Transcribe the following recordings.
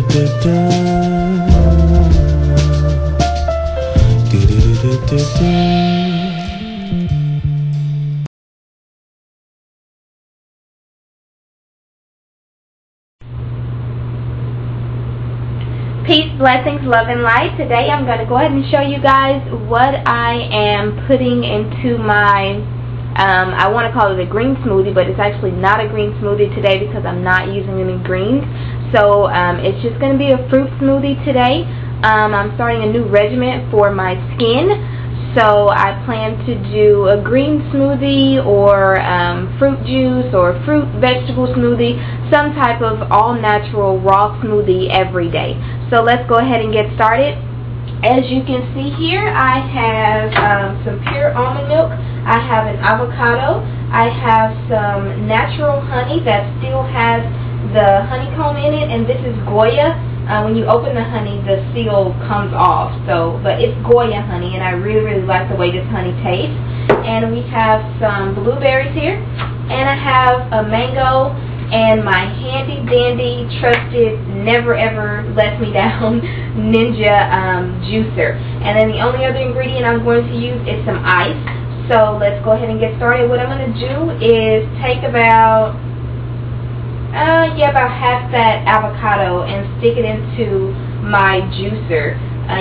Peace, blessings, love, and light. Today I'm going to go ahead and show you guys what I am putting into my, I want to call it a green smoothie, but it's actually not a green smoothie today because I'm not using any greens. So it's just going to be a fruit smoothie today. I'm starting a new regimen for my skin. So I plan to do a green smoothie or fruit juice or fruit vegetable smoothie, some type of all-natural raw smoothie every day. So let's go ahead and get started. As you can see here, I have some pure almond milk. I have an avocado. I have some natural honey that still has the honeycomb in it, and this is Goya. When you open the honey, the seal comes off. But it's Goya honey, and I really, really like the way this honey tastes. And we have some blueberries here, and I have a mango, and my handy dandy, trusted, never ever lets me down Ninja juicer. And then the only other ingredient I'm going to use is some ice. So let's go ahead and get started. What I'm going to do is take about half that avocado and stick it into my juicer.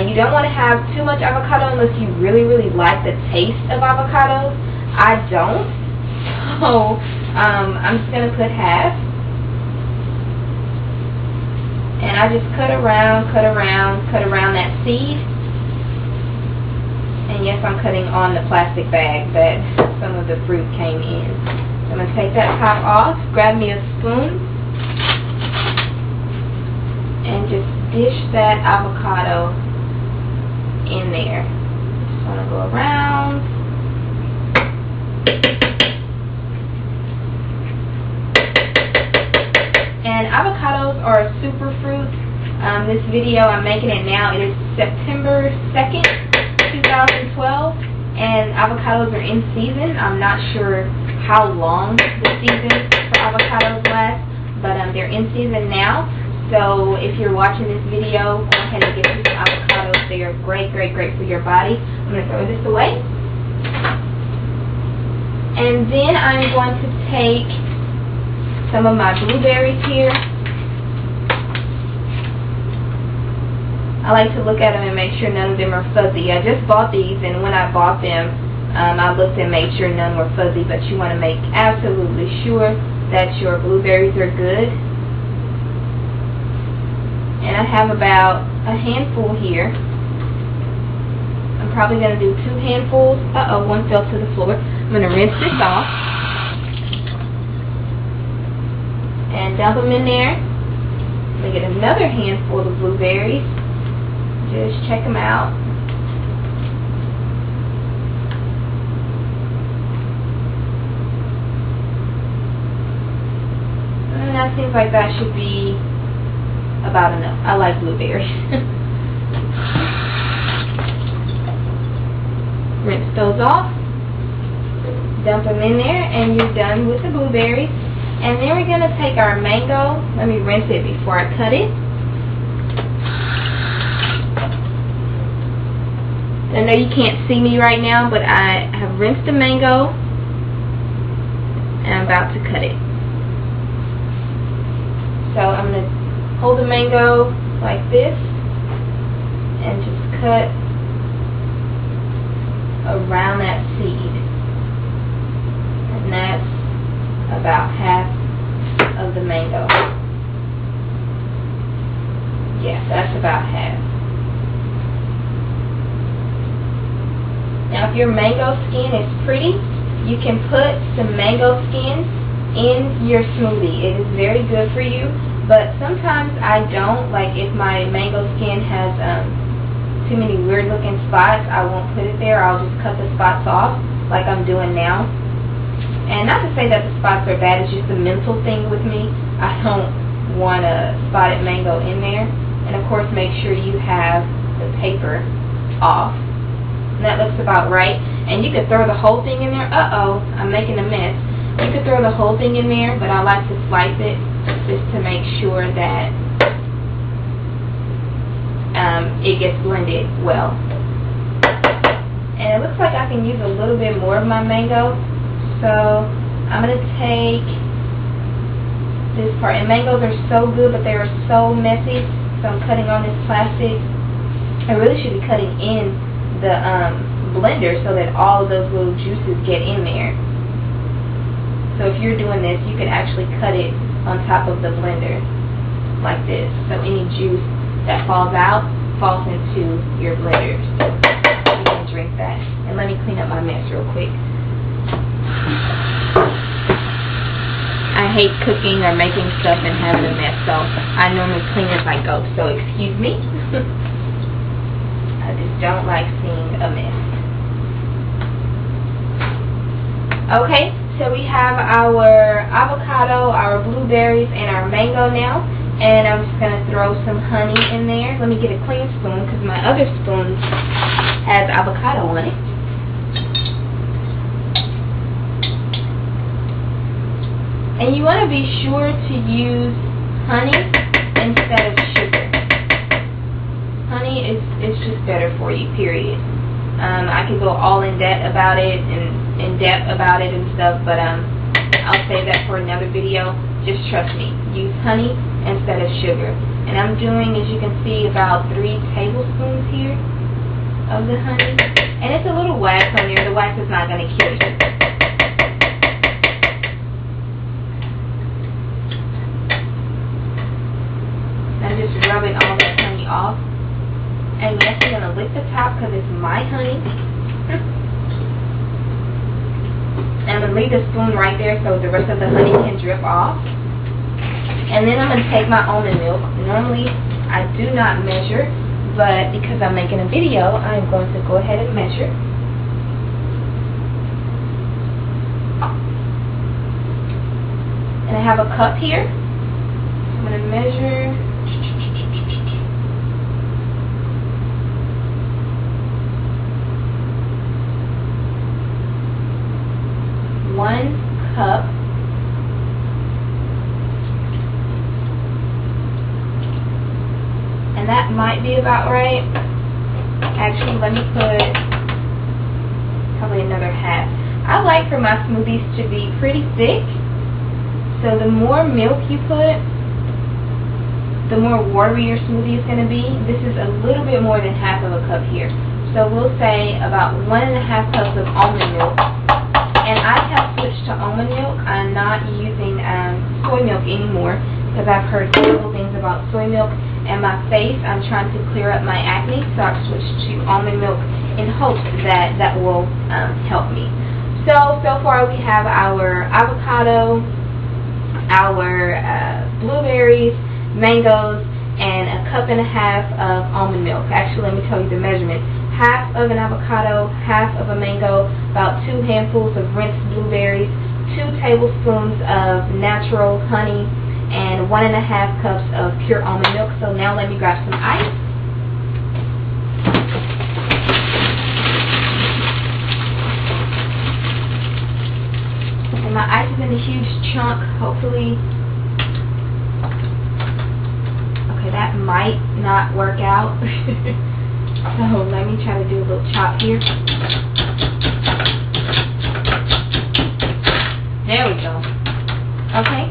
You don't want to have too much avocado unless you really, really like the taste of avocados. I don't. So I'm just going to put half. And I just cut around that seed. And yes, I'm cutting on the plastic bag that some of the fruit came in. I'm going to take that top off, grab me a spoon, and just dish that avocado in there. Just want to go around. And avocados are a superfruit. This video, I'm making it now. It is September 2nd, 2012, and avocados are in season. I'm not sure how long the season for avocados lasts, but they're in season now. So if you're watching this video, go ahead and get you some avocados. They are great, great, great for your body. I'm going to throw this away. And then I'm going to take some of my blueberries here. I like to look at them and make sure none of them are fuzzy. I just bought these, and when I bought them, I looked and made sure none were fuzzy, but you want to make absolutely sure that your blueberries are good. And I have about a handful here. I'm probably going to do 2 handfuls. Uh-oh, one fell to the floor. I'm going to rinse this off and dump them in there. I'm going to get another handful of blueberries. Just check them out. And that seems like that should be about enough. I like blueberries. Rinse those off. Dump them in there, and you're done with the blueberries. And then we're going to take our mango. Let me rinse it before I cut it. I know you can't see me right now, but I have rinsed the mango, and I'm about to cut it. So I'm going to hold the mango like this and just cut around that seed. And that's about half of the mango. Yeah, that's about half. Now if your mango skin is pretty, you can put some mango skin in your smoothie. It is very good for you, but sometimes I don't. Like if my mango skin has too many weird looking spots, I won't put it there. I'll just cut the spots off like I'm doing now. And not to say that the spots are bad, it's just a mental thing with me. I don't want a spotted mango in there. And of course make sure you have the paper off. And that looks about right. And you could throw the whole thing in there. Uh-oh, I'm making a mess. You could throw the whole thing in there, but I like to slice it just to make sure that it gets blended well. And it looks like I can use a little bit more of my mango. So I'm going to take this part. And mangoes are so good, but they are so messy. So I'm cutting on this plastic. I really should be cutting in the blender so that all of those little juices get in there. So if you're doing this, you can actually cut it on top of the blender like this. So any juice that falls out falls into your blender. So you can drink that. And let me clean up my mess real quick. I hate cooking or making stuff and having a mess, so I normally clean as I go. So excuse me. I just don't like seeing a mess. Okay, so we have our avocado, our blueberries, and our mango now. And I'm just going to throw some honey in there. Let me get a clean spoon because my other spoon has avocado on it. And you want to be sure to use honey instead of sugar. Honey is just better for you, period. I could go all in depth about it and stuff, but I'll save that for another video. Just trust me. Use honey instead of sugar. And I'm doing, as you can see, about 3 tablespoons here of the honey. And it's a little wax on there. The wax is not going to kill you. I'm just rubbing all that honey off. And yes, I'm going to lick the top because it's my honey. I'm going to leave the spoon right there so the rest of the honey can drip off. And then I'm going to take my almond milk. Normally, I do not measure, but because I'm making a video, I'm going to go ahead and measure. And I have a cup here. I'm going to measure. One cup. And that might be about right. Actually, let me put probably another half. I like for my smoothies to be pretty thick. So the more milk you put, the more watery your smoothie is going to be. This is a little bit more than half of a cup here. So we'll say about 1.5 cups of almond milk. And I have switched to almond milk. I'm not using soy milk anymore because I've heard horrible things about soy milk. And my face, I'm trying to clear up my acne, so I've switched to almond milk in hopes that that will help me. So far we have our avocado, our blueberries, mangoes, and a cup and a half of almond milk. Actually, let me tell you the measurement. Half of an avocado, half of a mango, about 2 handfuls of rinsed blueberries, 2 tablespoons of natural honey, and 1.5 cups of pure almond milk. So now let me grab some ice. And my ice is in a huge chunk, hopefully. Okay, that might not work out. So let me try to do a little chop here. There we go. Okay.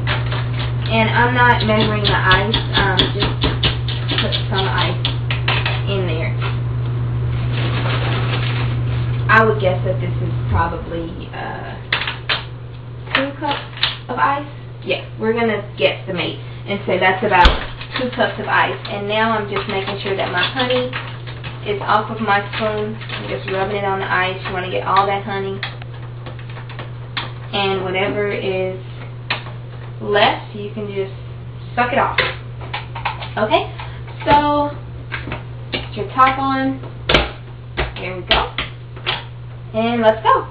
And I'm not measuring the ice, just put some ice in there. I would guess that this is probably 2 cups of ice. Yeah, we're going to guesstimate and say that's about 2 cups of ice. And now I'm just making sure that my honey is off of my spoon. I'm just rubbing it on the ice. You want to get all that honey. And whatever is left, you can just suck it off. Okay, so put your top on. There we go. And let's go.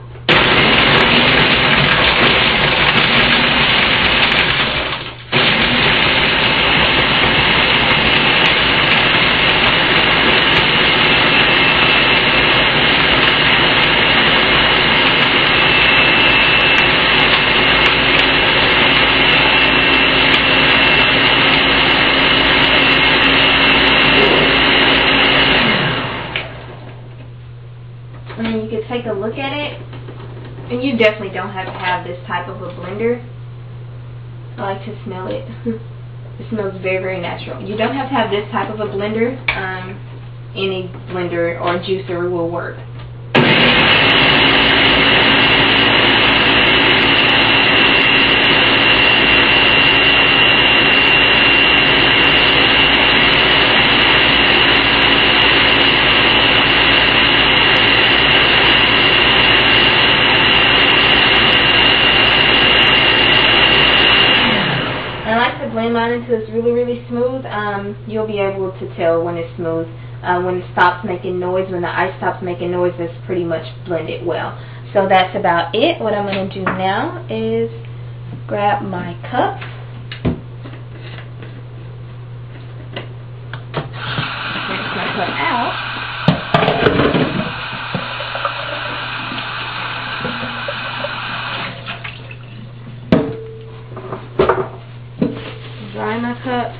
you definitely don't have to have this type of a blender. I like to smell it. It smells very, very natural. You don't have to have this type of a blender. Any blender or juicer will work. Blend mine until it's really, really smooth. You'll be able to tell when it's smooth. When it stops making noise, when the ice stops making noise, it's pretty much blended well. So that's about it. What I'm going to do now is grab my cup. Take my cup out. Dry my cup.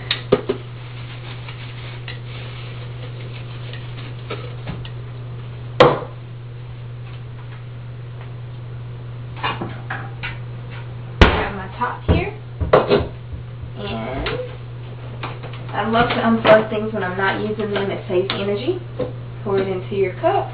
Grab my top here. And I love to unplug things when I'm not using them. It saves energy. Pour it into your cup.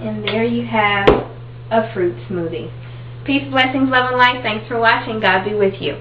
And there you have a fruit smoothie. Peace, blessings, love, and light. Thanks for watching. God be with you.